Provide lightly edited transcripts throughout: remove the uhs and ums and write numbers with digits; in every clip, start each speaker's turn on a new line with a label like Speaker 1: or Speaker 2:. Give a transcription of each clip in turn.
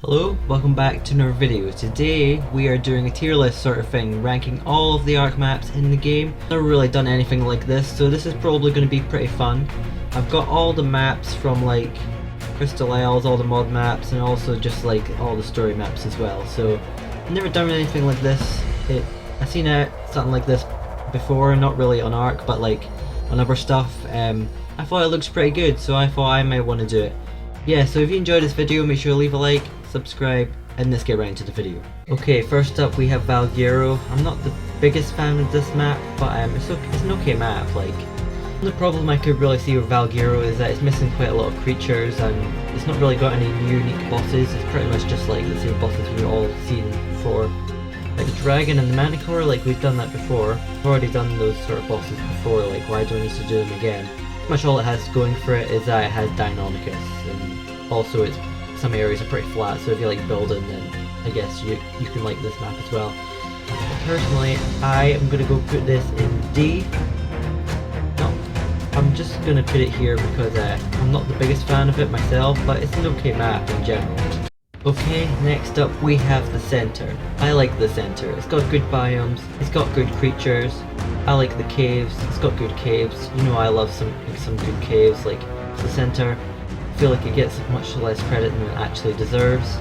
Speaker 1: Hello, welcome back to another video. Today we are doing a tier list sort of thing, ranking all of the Ark maps in the game. I've never really done anything like this, so this is probably going to be pretty fun. I've got all the maps from like Crystal Isles, all the mod maps, and also just like all the story maps as well. So I've never done anything like this. I've seen something like this before, not really on Ark, but like on other stuff. I thought it looks pretty good, so I thought I might want to do it. Yeah, so if you enjoyed this video, make sure to leave a like, subscribe, and let's get right into the video. Okay, first up we have Valguero. I'm not the biggest fan of this map, but it's an okay map. Like, the problem I could really see with Valguero is that it's missing quite a lot of creatures, and it's not really got any unique bosses. It's pretty much just like the same bosses we've all seen before. Like the dragon and the manticore, like we've done that before. We've already done those sort of bosses before, like why do I need to do them again? Pretty much all it has going for it is that it has Deinonychus, and also some areas are pretty flat, so if you like building, then I guess you can like this map as well. But personally, I am going to go put this in D. No, I'm just going to put it here because I'm not the biggest fan of it myself, but it's an okay map in general. Okay, next up we have the center. I like the center. It's got good biomes, it's got good creatures. I like the caves, it's got good caves. You know I love some good caves. Like the center, I feel like it gets much less credit than it actually deserves.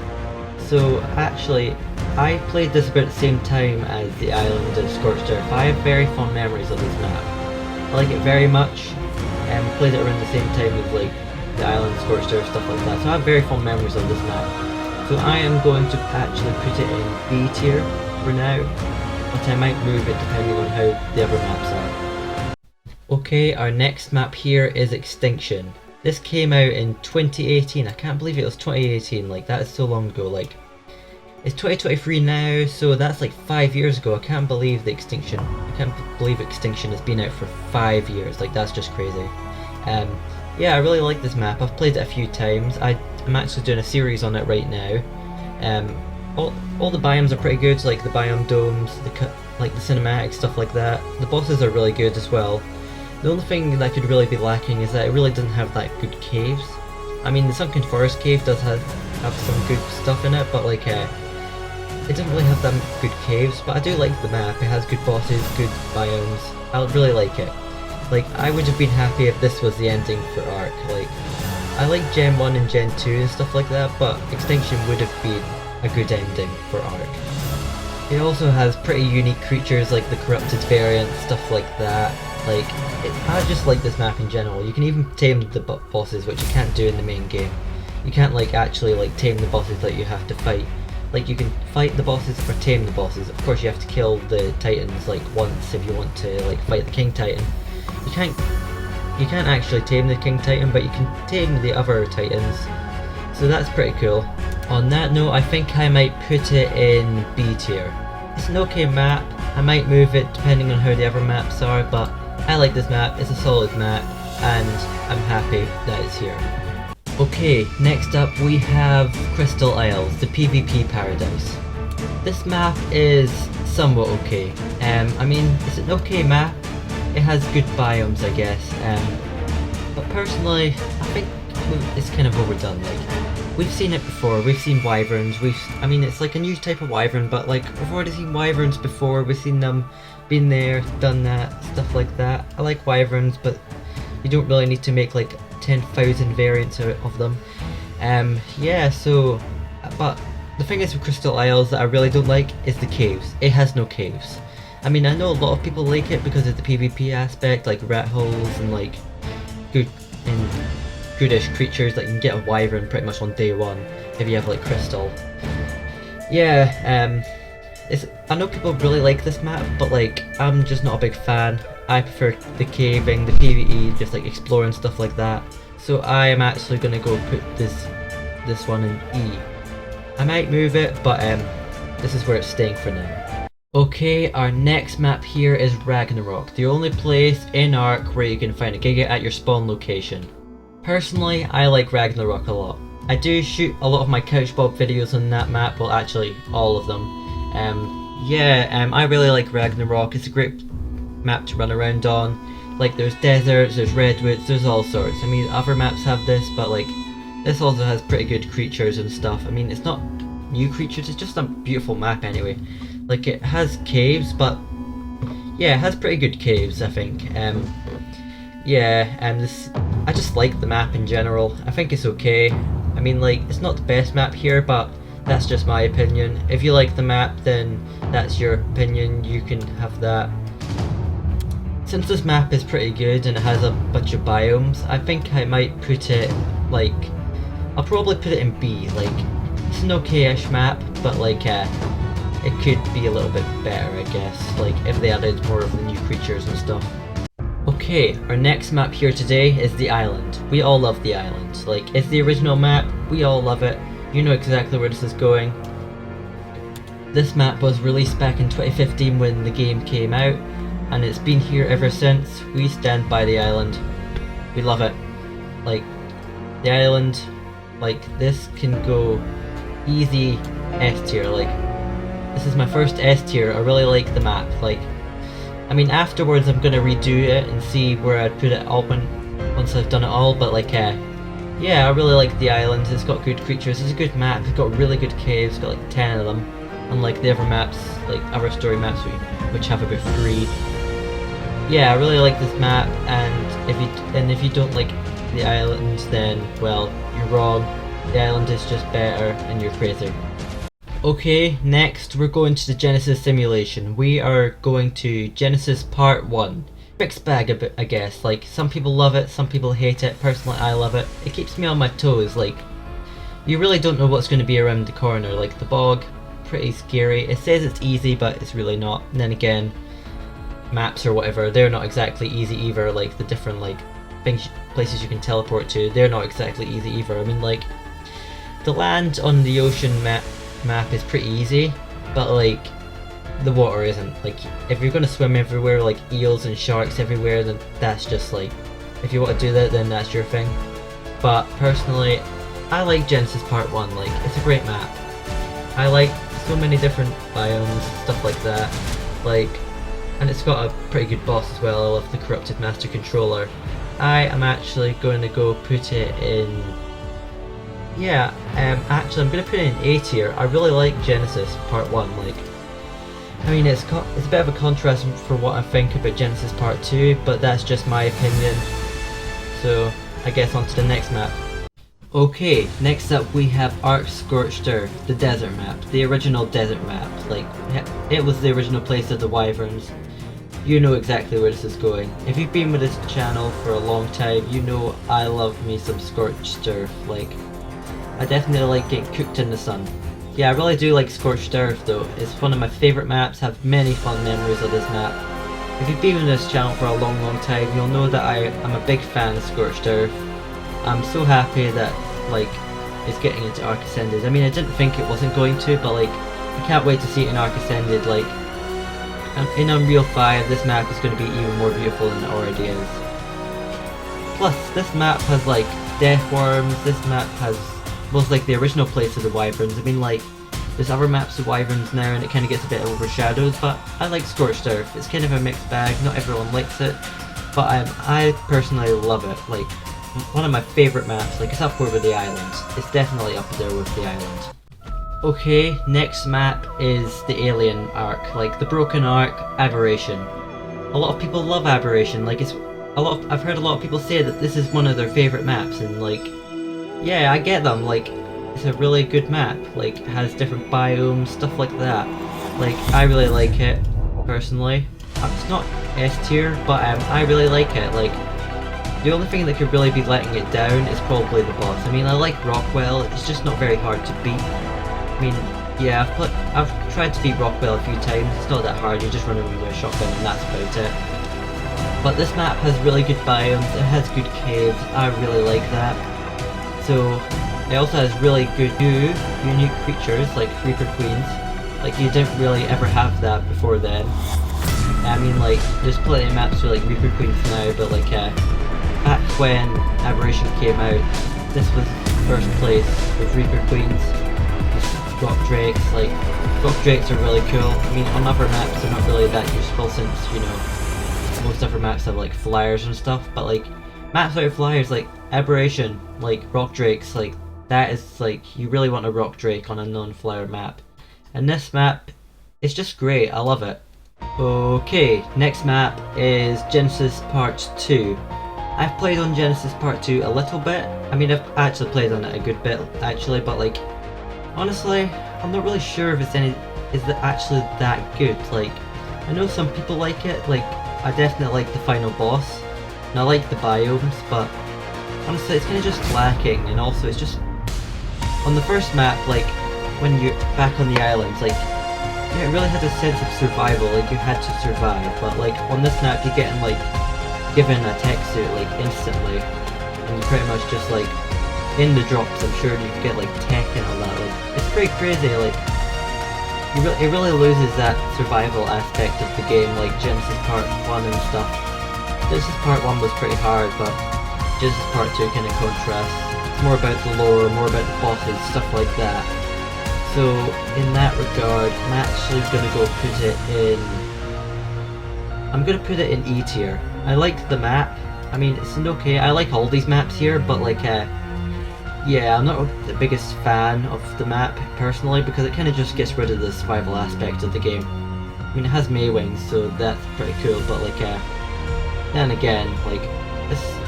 Speaker 1: So actually, I played this about the same time as the island of Scorched Earth. I have very fond memories of this map. I like it very much, and played it around the same time as like the island, Scorched Earth, stuff like that. So I have very fond memories of this map. So I am going to actually put it in B tier for now, but I might move it depending on how the other maps are. Okay, our next map here is Extinction. This came out in 2018. I can't believe it was 2018, like that is so long ago. Like, it's 2023 now, so that's like 5 years ago. I can't believe Extinction has been out for 5 years. Like, that's just crazy. Yeah, I really like this map. I've played it a few times. I'm actually doing a series on it right now. All the biomes are pretty good, like the biome domes, like the cinematic stuff like that. The bosses are really good as well. The only thing that could really be lacking is that it really doesn't have that good caves. I mean, the Sunken Forest cave does have some good stuff in it, but like it doesn't really have that good caves. But I do like the map. It has good bosses, good biomes. I really like it. Like, I would have been happy if this was the ending for Ark. Like, I like Gen 1 and Gen 2 and stuff like that, but Extinction would have been a good ending for Ark. It also has pretty unique creatures like the Corrupted variant, stuff like that. Like, I just like this map in general. You can even tame the bosses, which you can't do in the main game. You can't like actually like tame the bosses that you have to fight. Like, you can fight the bosses or tame the bosses. Of course you have to kill the titans like once if you want to like fight the King Titan. You can't actually tame the King Titan, but you can tame the other titans. So that's pretty cool. On that note, I think I might put it in B tier. It's an okay map. I might move it depending on how the other maps are, but I like this map. It's a solid map, and I'm happy that it's here. Okay, next up we have Crystal Isles, the PvP paradise. This map is somewhat okay. I mean, it's an okay map. It has good biomes, I guess, but personally, I think it's kind of overdone. Like, we've seen it before. We've seen wyverns. I mean, it's like a new type of wyvern, but like we've already seen wyverns before. We've seen them, been there, done that, stuff like that. I like wyverns, but you don't really need to make like 10,000 variants of them. Yeah. So, but the thing is with Crystal Isles that I really don't like is the caves. It has no caves. I mean, I know a lot of people like it because of the PvP aspect, like rat holes and like goodish creatures that you can get a wyvern pretty much on day one if you have like crystal. Yeah, I know people really like this map, but like I'm just not a big fan. I prefer the caving, the PvE, just like exploring stuff like that. So I am actually gonna go put this one in E. I might move it, but this is where it's staying for now. Okay, our next map here is Ragnarok, the only place in Ark where you can find a Giga at your spawn location. Personally, I like Ragnarok a lot. I do shoot a lot of my CouchDoggo videos on that map, well actually all of them. I really like Ragnarok. It's a great map to run around on. Like, there's deserts, there's redwoods, there's all sorts. I mean, other maps have this, but like this also has pretty good creatures and stuff. I mean, it's not new creatures. It's just a beautiful map anyway. Like, it has caves, but yeah, it has pretty good caves, I think. Yeah, and this, I just like the map in general. I think it's okay. I mean, like, it's not the best map here, but that's just my opinion. If you like the map, then that's your opinion. You can have that. Since this map is pretty good and it has a bunch of biomes, I think I might put it, like, I'll probably put it in B. Like, it's an okay-ish map, but like, it could be a little bit better, I guess. Like, if they added more of the new creatures and stuff. Okay, our next map here today is the island. We all love the island. Like, it's the original map, we all love it. You know exactly where this is going. This map was released back in 2015 when the game came out, and it's been here ever since. We stand by the island. We love it. Like, the island, like, this can go easy S tier. Like, this is my first S tier. I really like the map. Like, I mean, afterwards I'm gonna redo it and see where I'd put it all once I've done it all, but like, yeah, I really like the island. It's got good creatures, it's a good map, it's got really good caves, it's got like 10 of them, unlike the other maps, like other story maps which have about 3. Yeah, I really like this map, and if you don't like the island, then, well, you're wrong. The island is just better, and you're crazy. Okay, next we're going to the Genesis simulation. We are going to Genesis Part 1. Mixed bag a bit, I guess. Like, some people love it, some people hate it. Personally, I love it. It keeps me on my toes. Like, you really don't know what's going to be around the corner. Like, the bog, pretty scary. It says it's easy, but it's really not. And then again, maps or whatever, they're not exactly easy either. Like, the different, like, places you can teleport to, they're not exactly easy either. I mean, like, the land on the ocean map is pretty easy, but like, the water isn't. Like, if you're gonna swim everywhere, like eels and sharks everywhere, then that's just like, if you want to do that, then that's your thing. But personally, I like Genesis Part 1, like, it's a great map. I like so many different biomes, stuff like that, like, and it's got a pretty good boss as well. I love the Corrupted Master Controller. I am actually going to go put it in, yeah, actually I'm going to put it in A tier. I really like Genesis Part 1, like, I mean, it's a bit of a contrast for what I think about Genesis Part 2, but that's just my opinion. So, I guess on to the next map. Okay, next up we have Ark Scorched Earth, the desert map, the original desert map. Like, it was the original place of the wyverns. You know exactly where this is going. If you've been with this channel for a long time, you know I love me some Scorched Earth. Like, I definitely like getting cooked in the sun. Yeah, I really do like Scorched Earth though. It's one of my favourite maps, have many fun memories of this map. If you've been with this channel for a long time, you'll know that I'm a big fan of Scorched Earth. I'm so happy that, like, it's getting into Ark Ascended. I mean, I didn't think it wasn't going to, but like, I can't wait to see it in Ark Ascended. Like, in Unreal 5, this map is going to be even more beautiful than it already is. Plus, this map has like death worms, this map was like the original place of the wyverns. I mean, like, there's other maps of wyverns now and it kind of gets a bit overshadowed, but I like Scorched Earth. It's kind of a mixed bag, not everyone likes it, but I personally love it. Like, one of my favourite maps. Like, it's up there with the island. It's definitely up there with the island. Okay, next map is the Alien Ark, like the Broken Ark, Aberration. A lot of people love Aberration. Like, I've heard a lot of people say that this is one of their favourite maps, and like, yeah, I get them. Like, it's a really good map. Like, it has different biomes, stuff like that. Like, I really like it, personally. It's not S tier, but I really like it. Like, the only thing that could really be letting it down is probably the boss. I mean, I like Rockwell, it's just not very hard to beat. I mean, yeah, I've tried to beat Rockwell a few times, it's not that hard, you just run around with a shotgun and that's about it. But this map has really good biomes, it has good caves, I really like that. So, it also has really good new, unique creatures like Reaper Queens. Like, you didn't really ever have that before then. I mean, like, there's plenty of maps with like Reaper Queens now, but like, back when Aberration came out, this was first place with Reaper Queens, with Rock Drakes. Like, Rock Drakes are really cool. I mean, on other maps they're not really that useful since, you know, most other maps have like flyers and stuff, but like, maps without flyers, like Aberration, like Rock Drakes, like, That is like, you really want a rock drake on a non-flower map. And this map is just great, I love it. Okay, next map is Genesis Part 2. I've played on Genesis Part 2 a little bit. I mean, I've actually played on it a good bit actually, but like, honestly, I'm not really sure if is it actually that good. Like, I know some people like it, like, I definitely like the final boss, and I like the biomes, but honestly it's kind of just lacking, and also it's just, on the first map, like, when you're back on the islands, like, yeah, it really had a sense of survival, like, you had to survive, but like, on this map you're getting, like, given a tech suit, like, instantly, and you pretty much just, like, in the drops, I'm sure you could get, like, tech and all that, like, it's pretty crazy, like, it really loses that survival aspect of the game, like Genesis Part 1 and stuff. Genesis Part 1 was pretty hard, but Genesis Part 2 kind of contrasts. It's more about the lore, more about the bosses, stuff like that. So, in that regard, I'm actually gonna go put it in... I'm gonna put it in E tier. I like the map. I mean, it's okay. I like all these maps here, but like, yeah, I'm not the biggest fan of the map, personally, because it kind of just gets rid of the survival aspect of the game. I mean, it has Maywings, so that's pretty cool, but like, then again, like,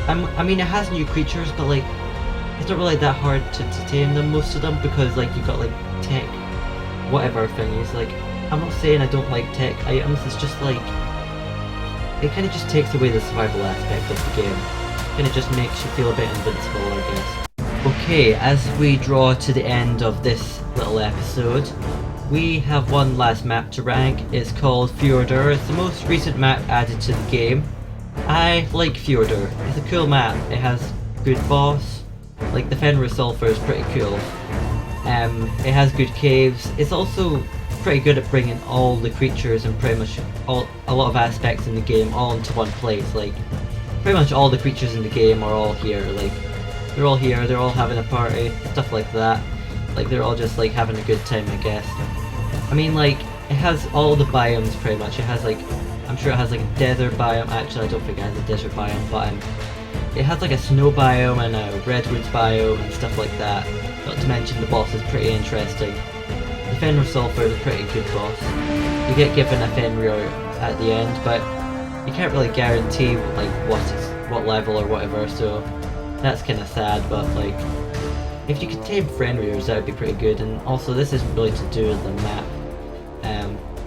Speaker 1: I mean, it has new creatures, but like, it's not really that hard to tame them, most of them, because like, you've got like, tech, whatever thingies, like, I'm not saying I don't like tech items, it's just like, it kind of just takes away the survival aspect of the game. It kind of just makes you feel a bit invincible, I guess. Okay, as we draw to the end of this little episode, we have one last map to rank. It's called Fjordur. It's the most recent map added to the game. I like Fjordur. It's a cool map. It has good boss. Like, the Fenris Sulfur is pretty cool. It has good caves. It's also pretty good at bringing all the creatures and pretty much a lot of aspects in the game all into one place. Like, pretty much all the creatures in the game are all here. Like, they're all here, they're all having a party, stuff like that. Like, they're all just like having a good time, I guess. I mean, like, it has all the biomes pretty much. It has like, I'm sure it has like a desert biome. Actually, I don't think it has a desert biome, but it has like a snow biome and a redwoods biome and stuff like that. Not to mention the boss is pretty interesting. The Fenris Sulfur is a pretty good boss. You get given a Fenrir at the end, but you can't really guarantee like what level or whatever, so that's kind of sad, but like, if you could tame Fenrirs, that would be pretty good. And also, this isn't really to do with the map.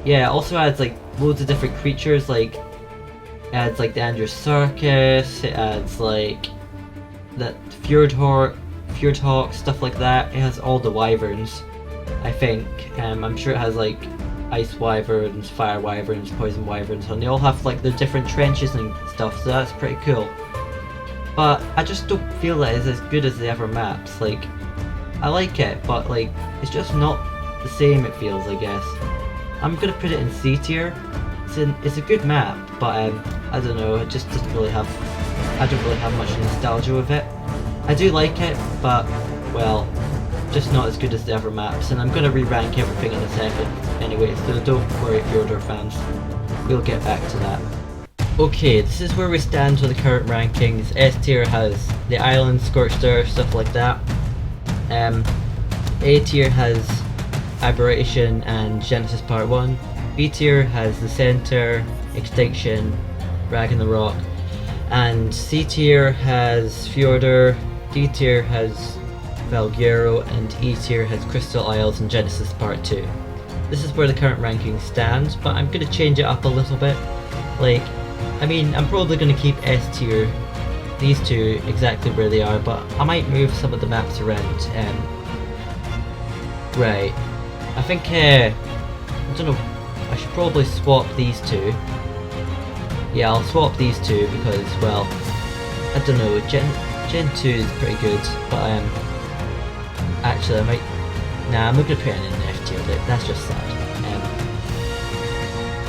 Speaker 1: Yeah, it also adds like loads of different creatures, like, it adds like the Andrews Circus, it adds like the Fjordhawk, stuff like that. It has all the wyverns, I think. I'm sure it has like ice wyverns, fire wyverns, poison wyverns, and they all have like their different trenches and stuff, so that's pretty cool. But I just don't feel that it's as good as the other maps. Like, I like it, but like, it's just not the same, it feels, I guess. I'm gonna put it in C tier. It's a good map, but I don't know, it just doesn't really have, I don't really have much nostalgia with it. I do like it, but, well, just not as good as the other maps, and I'm gonna re-rank everything in a second anyway, so don't worry, Fjordur fans. We'll get back to that. Okay, this is where we stand with the current rankings. S tier has the island, Scorched Earth, stuff like that. A tier has Aberration and Genesis Part 1. B tier has the Center, Extinction, Ragnarok. And C tier has Fjordur, D tier has Valguero, and E tier has Crystal Isles and Genesis Part 2. This is where the current ranking stands, but I'm going to change it up a little bit. Like, I mean, I'm probably going to keep S tier, these two exactly where they are, but I might move some of the maps around. Right, I think, I don't know, I should probably swap these two. Yeah, I'll swap these two because, well, I don't know, Gen 2 is pretty good, but actually I might, nah, I'm not going to put it in an F tier, that's just sad.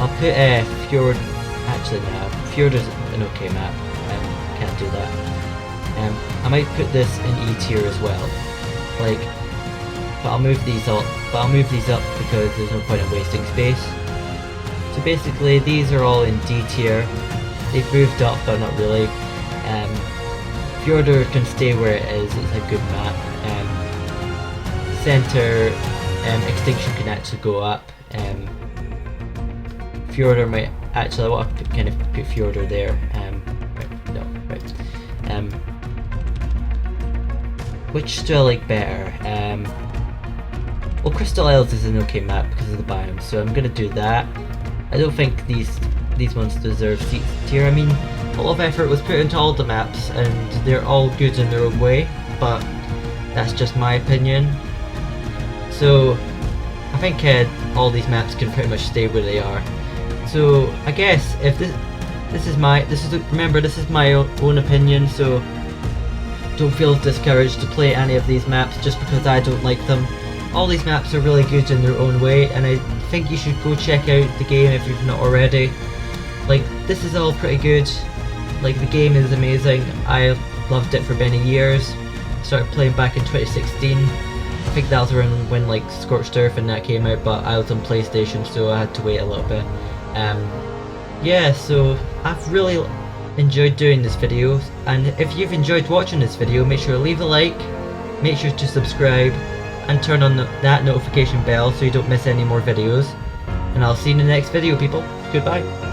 Speaker 1: I'll put Fjord, actually no, Fjord is an okay map, can't do that. I might put this in E tier as well, like, but I'll move these up because there's no point in wasting space. So basically these are all in D tier, they've moved up but not really. Fjordur can stay where it is, it's a good map. center extinction can actually go up. Fjorder might actually, I want to kind of put Fjorder there. Which do I like better? Well, Crystal Isles is an okay map because of the biome, so I'm gonna do that. I don't think these ones deserve C tier. I mean, a lot of effort was put into all the maps, and they're all good in their own way, but that's just my opinion. So I think all these maps can pretty much stay where they are. So I guess if remember, this is my own opinion, so don't feel discouraged to play any of these maps just because I don't like them. All these maps are really good in their own way, and I think you should go check out the game if you've not already. Like, this is all pretty good. Like, the game is amazing. I loved it for many years. Started playing back in 2016. I think that was around when like Scorched Earth and that came out, but I was on PlayStation, so I had to wait a little bit. Yeah, so I've really enjoyed doing this video, and if you've enjoyed watching this video, make sure to leave a like, make sure to subscribe, and turn on that notification bell so you don't miss any more videos. And I'll see you in the next video, people. Goodbye.